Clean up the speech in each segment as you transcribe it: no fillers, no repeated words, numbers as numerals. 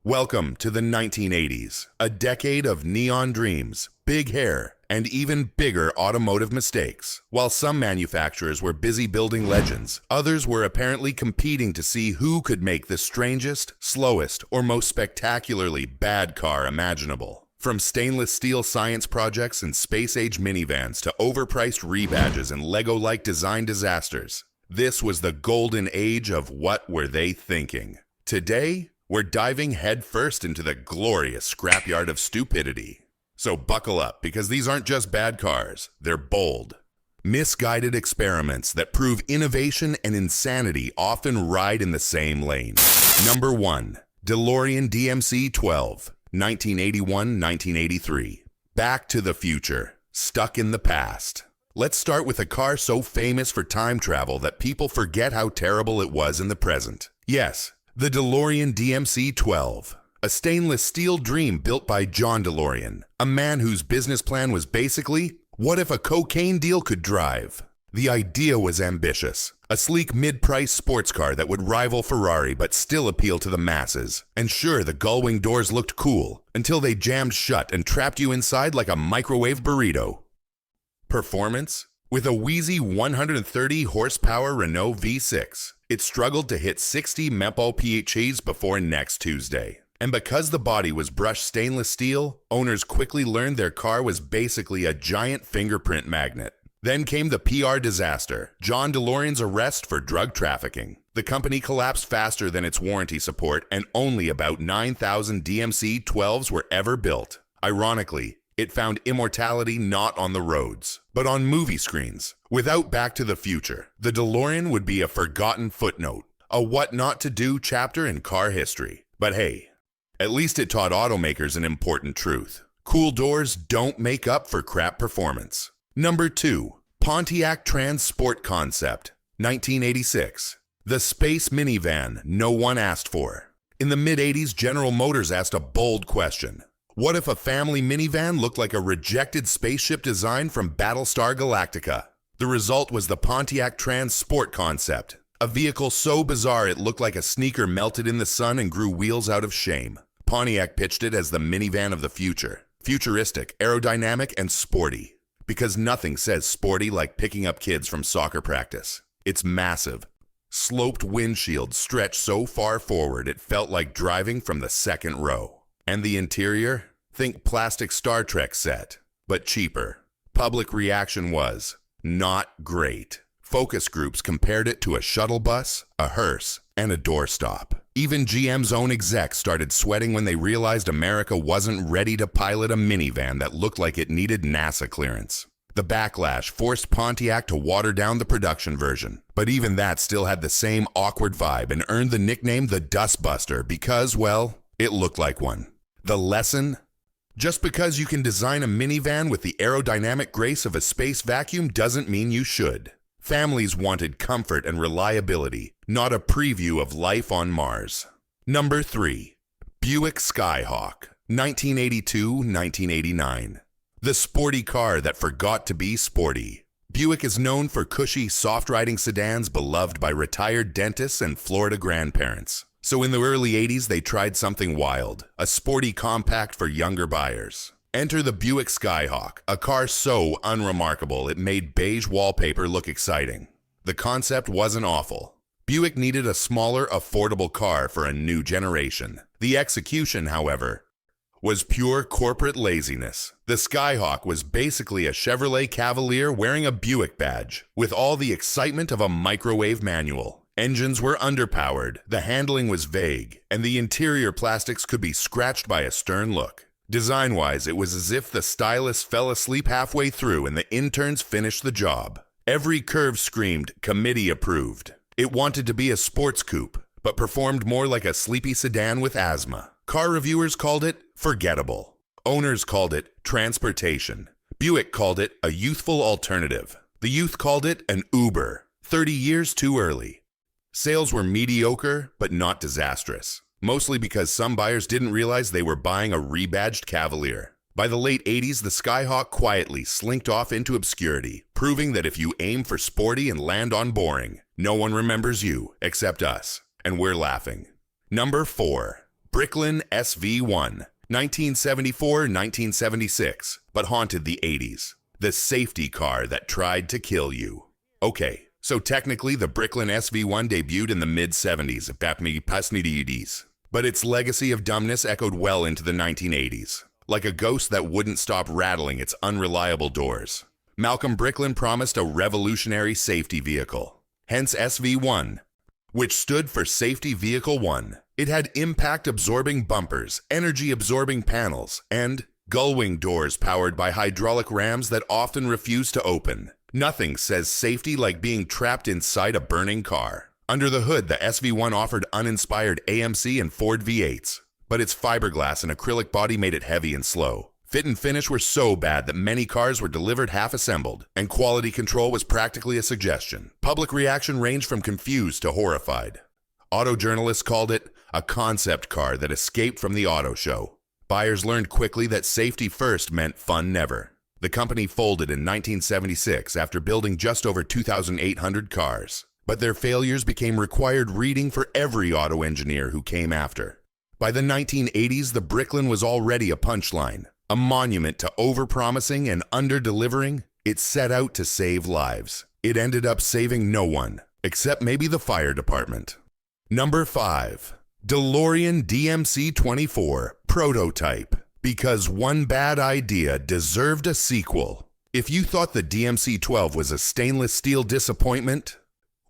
Welcome to the 1980s, a decade of neon dreams, big hair, and even bigger automotive mistakes. While some manufacturers were busy building legends, others were apparently competing to see who could make the strangest, slowest, or most spectacularly bad car imaginable. From stainless steel science projects and space-age minivans to overpriced rebadges and Lego-like design disasters, this was the golden age of what were they thinking. Today, we're diving headfirst into the glorious scrapyard of stupidity. So buckle up, because these aren't just bad cars, they're bold, misguided experiments that prove innovation and insanity often ride in the same lane. Number 1. DeLorean DMC-12, 1981-1983. Back to the future, stuck in the past. Let's start with a car so famous for time travel that people forget how terrible it was in the present. Yes, the DeLorean DMC-12, a stainless steel dream built by John DeLorean, a man whose business plan was basically, what if a cocaine deal could drive? The idea was ambitious, a sleek mid-price sports car that would rival Ferrari but still appeal to the masses. And sure, the gull-wing doors looked cool, until they jammed shut and trapped you inside like a microwave burrito. Performance? With a wheezy 130 horsepower Renault V6, it struggled to hit 60 mph before next Tuesday. And because the body was brushed stainless steel, owners quickly learned their car was basically a giant fingerprint magnet. Then came the PR disaster, John DeLorean's arrest for drug trafficking. The company collapsed faster than its warranty support, and only about 9,000 DMC-12s were ever built. Ironically, it found immortality not on the roads, but on movie screens. Without Back to the Future, the DeLorean would be a forgotten footnote, a what not to do chapter in car history. But hey, at least it taught automakers an important truth. Cool doors don't make up for crap performance. Number 2. Pontiac Trans Sport Concept, 1986. The space minivan no one asked for. In the mid-80s, General Motors asked a bold question. What if a family minivan looked like a rejected spaceship design from Battlestar Galactica? The result was the Pontiac Trans Sport Concept, a vehicle so bizarre it looked like a sneaker melted in the sun and grew wheels out of shame. Pontiac pitched it as the minivan of the future, futuristic, aerodynamic, and sporty. Because nothing says sporty like picking up kids from soccer practice. It's massive. Sloped windshield stretched so far forward it felt like driving from the second row. And the interior? Think plastic Star Trek set, but cheaper. Public reaction was not great. Focus groups compared it to a shuttle bus, a hearse, and a doorstop. Even GM's own execs started sweating when they realized America wasn't ready to pilot a minivan that looked like it needed NASA clearance. The backlash forced Pontiac to water down the production version, but even that still had the same awkward vibe and earned the nickname the Dustbuster because, well, it looked like one. The lesson? Just because you can design a minivan with the aerodynamic grace of a space vacuum doesn't mean you should. Families wanted comfort and reliability, not a preview of life on Mars. Number 3. Buick Skyhawk, 1982-1989. The sporty car that forgot to be sporty. Buick is known for cushy, soft-riding sedans beloved by retired dentists and Florida grandparents. So in the early 80s, they tried something wild, a sporty compact for younger buyers. Enter the Buick Skyhawk, a car so unremarkable it made beige wallpaper look exciting. The concept wasn't awful. Buick needed a smaller, affordable car for a new generation. The execution, however, was pure corporate laziness. The Skyhawk was basically a Chevrolet Cavalier wearing a Buick badge, with all the excitement of a microwave manual. Engines were underpowered, the handling was vague, and the interior plastics could be scratched by a stern look. Design-wise, it was as if the stylist fell asleep halfway through and the interns finished the job. Every curve screamed, "Committee approved." It wanted to be a sports coupe, but performed more like a sleepy sedan with asthma. Car reviewers called it forgettable. Owners called it transportation. Buick called it a youthful alternative. The youth called it an Uber, 30 years too early. Sales were mediocre, but not disastrous. Mostly because some buyers didn't realize they were buying a rebadged Cavalier. By the late 80s, the Skyhawk quietly slinked off into obscurity, proving that if you aim for sporty and land on boring, no one remembers you except us, and we're laughing. Number 4. Bricklin SV1, 1974-1976, but haunted the 80s. The safety car that tried to kill you. Okay, so technically the Bricklin SV1 debuted in the mid-70s, but its legacy of dumbness echoed well into the 1980s, like a ghost that wouldn't stop rattling its unreliable doors. Malcolm Bricklin promised a revolutionary safety vehicle, hence SV1, which stood for Safety Vehicle 1. It had impact-absorbing bumpers, energy-absorbing panels, and gull-wing doors powered by hydraulic rams that often refused to open. Nothing says safety like being trapped inside a burning car. Under the hood, the SV1 offered uninspired AMC and Ford V8s, but its fiberglass and acrylic body made it heavy and slow. Fit and finish were so bad that many cars were delivered half-assembled, and quality control was practically a suggestion. Public reaction ranged from confused to horrified. Auto journalists called it a concept car that escaped from the auto show. Buyers learned quickly that safety first meant fun never. The company folded in 1976 after building just over 2,800 cars, but their failures became required reading for every auto engineer who came after. By the 1980s, the Bricklin was already a punchline, a monument to overpromising and under-delivering. It set out to save lives. It ended up saving no one, except maybe the fire department. Number 5. DeLorean DMC-24 Prototype. Because one bad idea deserved a sequel. If you thought the DMC-12 was a stainless steel disappointment,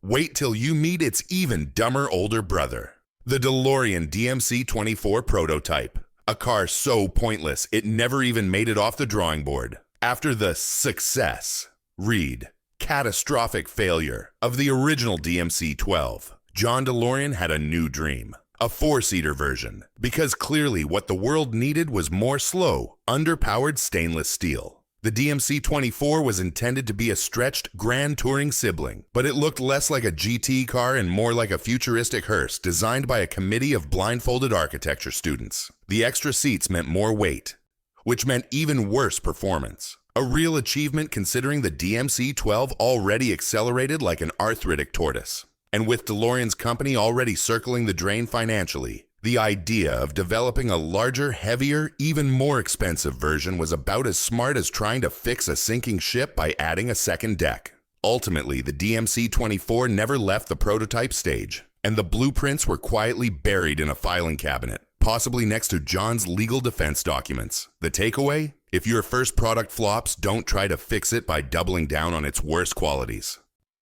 wait till you meet its even dumber older brother. The DeLorean DMC-24 Prototype. A car so pointless it never even made it off the drawing board. After the success, read, catastrophic failure of the original DMC-12, John DeLorean had a new dream. A 4-seater version, because clearly what the world needed was more slow, underpowered stainless steel. The DMC-24 was intended to be a stretched Grand Touring sibling, but it looked less like a GT car and more like a futuristic hearse designed by a committee of blindfolded architecture students. The extra seats meant more weight, which meant even worse performance. A real achievement considering the DMC-12 already accelerated like an arthritic tortoise. And with DeLorean's company already circling the drain financially, the idea of developing a larger, heavier, even more expensive version was about as smart as trying to fix a sinking ship by adding a second deck. Ultimately, the DMC-24 never left the prototype stage, and the blueprints were quietly buried in a filing cabinet, possibly next to John's legal defense documents. The takeaway? If your first product flops, don't try to fix it by doubling down on its worst qualities.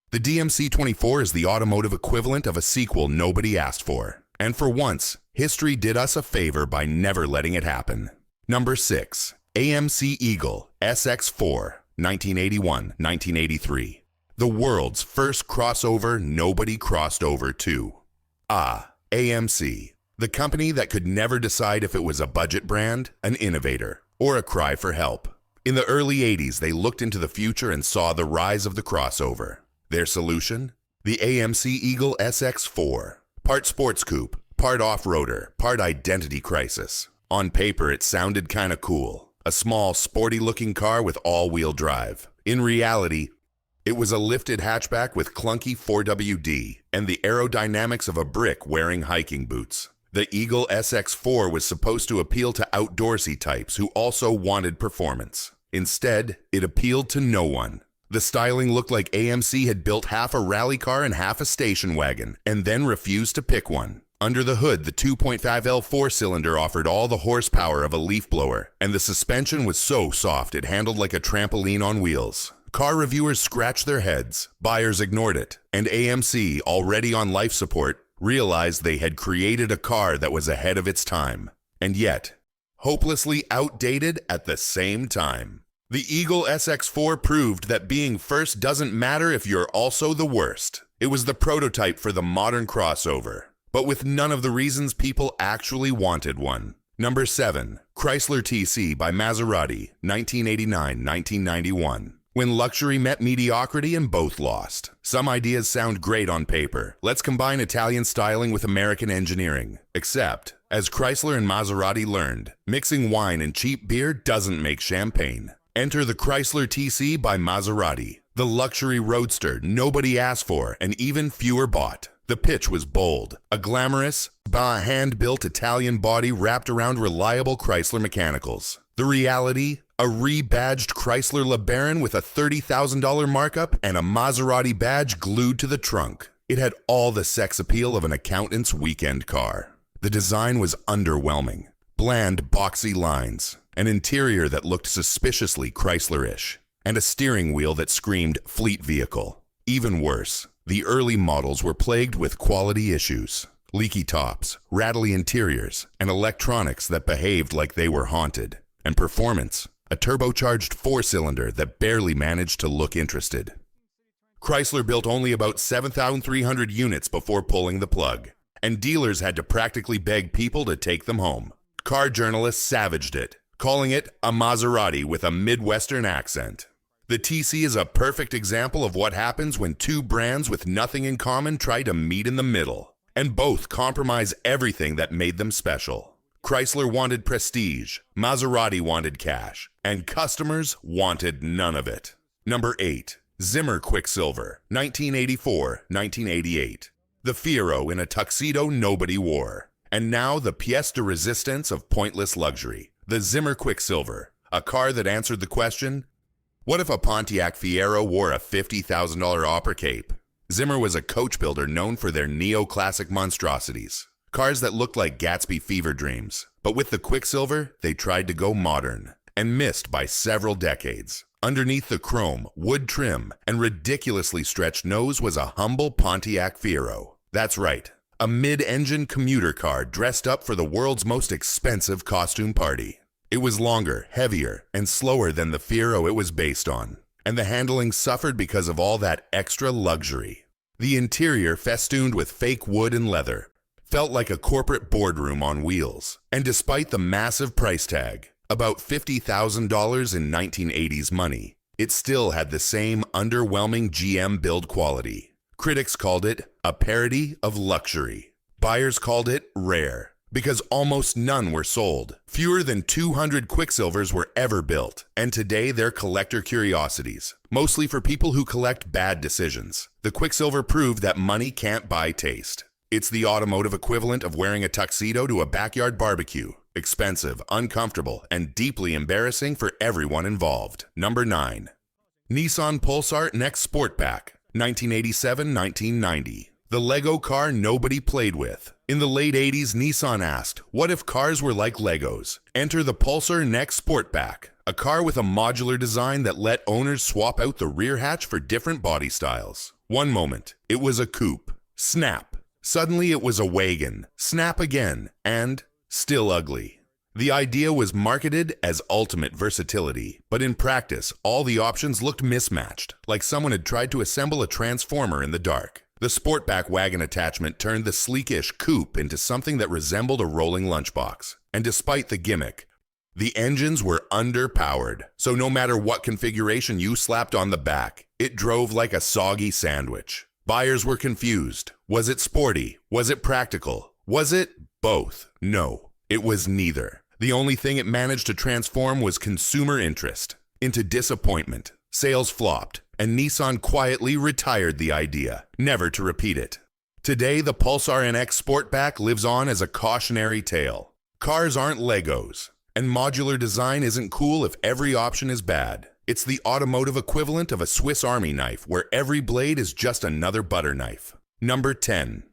The DMC-24 is the automotive equivalent of a sequel nobody asked for. And for once, history did us a favor by never letting it happen. Number 6. AMC Eagle SX4, 1981-1983. The world's first crossover nobody crossed over to. AMC. The company that could never decide if it was a budget brand, an innovator, or a cry for help. In the early 80s, they looked into the future and saw the rise of the crossover. Their solution? The AMC Eagle SX4. Part sports coupe, part off-roader, part identity crisis. On paper, it sounded kinda cool. A small, sporty-looking car with all-wheel drive. In reality, it was a lifted hatchback with clunky 4WD and the aerodynamics of a brick wearing hiking boots. The Eagle SX4 was supposed to appeal to outdoorsy types who also wanted performance. Instead, it appealed to no one. The styling looked like AMC had built half a rally car and half a station wagon, and then refused to pick one. Under the hood, the 2.5L 4-cylinder offered all the horsepower of a leaf blower, and the suspension was so soft it handled like a trampoline on wheels. Car reviewers scratched their heads, buyers ignored it, and AMC, already on life support, realized they had created a car that was ahead of its time, and yet, hopelessly outdated at the same time. The Eagle SX4 proved that being first doesn't matter if you're also the worst. It was the prototype for the modern crossover, but with none of the reasons people actually wanted one. Number 7. Chrysler TC by Maserati, 1989-1991. When luxury met mediocrity and both lost. Some ideas sound great on paper. Let's combine Italian styling with American engineering. Except, as Chrysler and Maserati learned, mixing wine and cheap beer doesn't make champagne. Enter the Chrysler TC by Maserati, the luxury roadster nobody asked for and even fewer bought. The pitch was bold, a glamorous, hand-built Italian body wrapped around reliable Chrysler mechanicals. The reality? A rebadged Chrysler LeBaron with a $30,000 markup and a Maserati badge glued to the trunk. It had all the sex appeal of an accountant's weekend car. The design was underwhelming. Bland, boxy lines, an interior that looked suspiciously Chrysler-ish, and a steering wheel that screamed fleet vehicle. Even worse, the early models were plagued with quality issues. Leaky tops, rattly interiors, and electronics that behaved like they were haunted. And performance, a turbocharged four-cylinder that barely managed to look interested. Chrysler built only about 7,300 units before pulling the plug, and dealers had to practically beg people to take them home. Car journalists savaged it, calling it a Maserati with a Midwestern accent. The TC is a perfect example of what happens when two brands with nothing in common try to meet in the middle, and both compromise everything that made them special. Chrysler wanted prestige, Maserati wanted cash, and customers wanted none of it. Number 8. Zimmer Quicksilver, 1984-1988. The Fiero in a tuxedo nobody wore. And now the pièce de résistance of pointless luxury, the Zimmer Quicksilver, a car that answered the question, what if a Pontiac Fiero wore a $50,000 opera cape? Zimmer was a coach builder known for their neoclassic monstrosities, cars that looked like Gatsby fever dreams. But with the Quicksilver, they tried to go modern, and missed by several decades. Underneath the chrome, wood trim, and ridiculously stretched nose was a humble Pontiac Fiero. That's right. A mid-engine commuter car dressed up for the world's most expensive costume party. It was longer, heavier, and slower than the Fiero it was based on, and the handling suffered because of all that extra luxury. The interior, festooned with fake wood and leather, felt like a corporate boardroom on wheels, and despite the massive price tag, about $50,000 in 1980s money, it still had the same underwhelming GM build quality. Critics called it a parody of luxury. Buyers called it rare, because almost none were sold. Fewer than 200 Quicksilvers were ever built, and today they're collector curiosities, mostly for people who collect bad decisions. The Quicksilver proved that money can't buy taste. It's the automotive equivalent of wearing a tuxedo to a backyard barbecue. Expensive, uncomfortable, and deeply embarrassing for everyone involved. Number 9. Nissan Pulsar NX Sportback, 1987-1990. The Lego car nobody played with. In the late 80s, Nissan asked, what if cars were like Legos? Enter the Pulsar NX Sportback, a car with a modular design that let owners swap out the rear hatch for different body styles. One moment, it was a coupe. Snap. Suddenly it was a wagon. Snap again. And still ugly. The idea was marketed as ultimate versatility, but in practice, all the options looked mismatched, like someone had tried to assemble a transformer in the dark. The Sportback wagon attachment turned the sleekish coupe into something that resembled a rolling lunchbox. And despite the gimmick, the engines were underpowered, so no matter what configuration you slapped on the back, it drove like a soggy sandwich. Buyers were confused. Was it sporty? Was it practical? Was it both? No, it was neither. The only thing it managed to transform was consumer interest into disappointment. Sales flopped, and Nissan quietly retired the idea, never to repeat it. Today, the Pulsar NX Sportback lives on as a cautionary tale. Cars aren't Legos, and modular design isn't cool if every option is bad. It's the automotive equivalent of a Swiss Army knife, where every blade is just another butter knife. Number 10.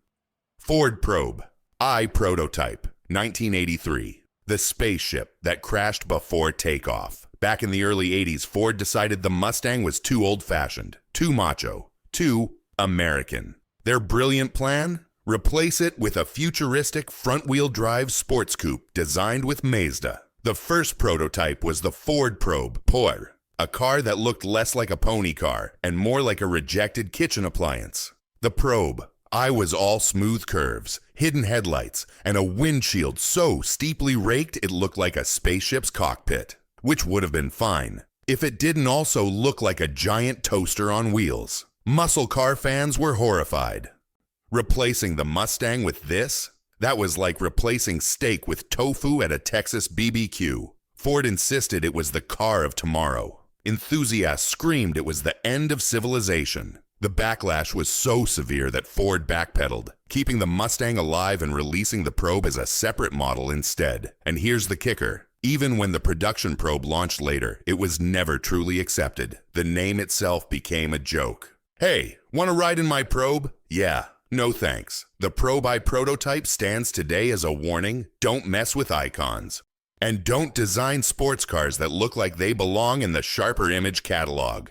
Ford Probe, I Prototype, 1983. The spaceship that crashed before takeoff. Back in the early 80s, Ford decided the Mustang was too old-fashioned, too macho, too American. Their brilliant plan? Replace it with a futuristic front-wheel drive sports coupe designed with Mazda. The first prototype was the Ford Probe Pour, a car that looked less like a pony car and more like a rejected kitchen appliance. The Probe, I was all smooth curves, hidden headlights, and a windshield so steeply raked it looked like a spaceship's cockpit, which would have been fine if it didn't also look like a giant toaster on wheels. Muscle car fans were horrified. Replacing the Mustang with this? That was like replacing steak with tofu at a Texas BBQ. Ford insisted it was the car of tomorrow. Enthusiasts screamed it was the end of civilization. The backlash was so severe that Ford backpedaled, keeping the Mustang alive and releasing the Probe as a separate model instead. And here's the kicker. Even when the production Probe launched later, it was never truly accepted. The name itself became a joke. Hey, want to ride in my Probe? Yeah, no thanks. The Probe I prototype stands today as a warning: don't mess with icons. And don't design sports cars that look like they belong in the Sharper Image catalog.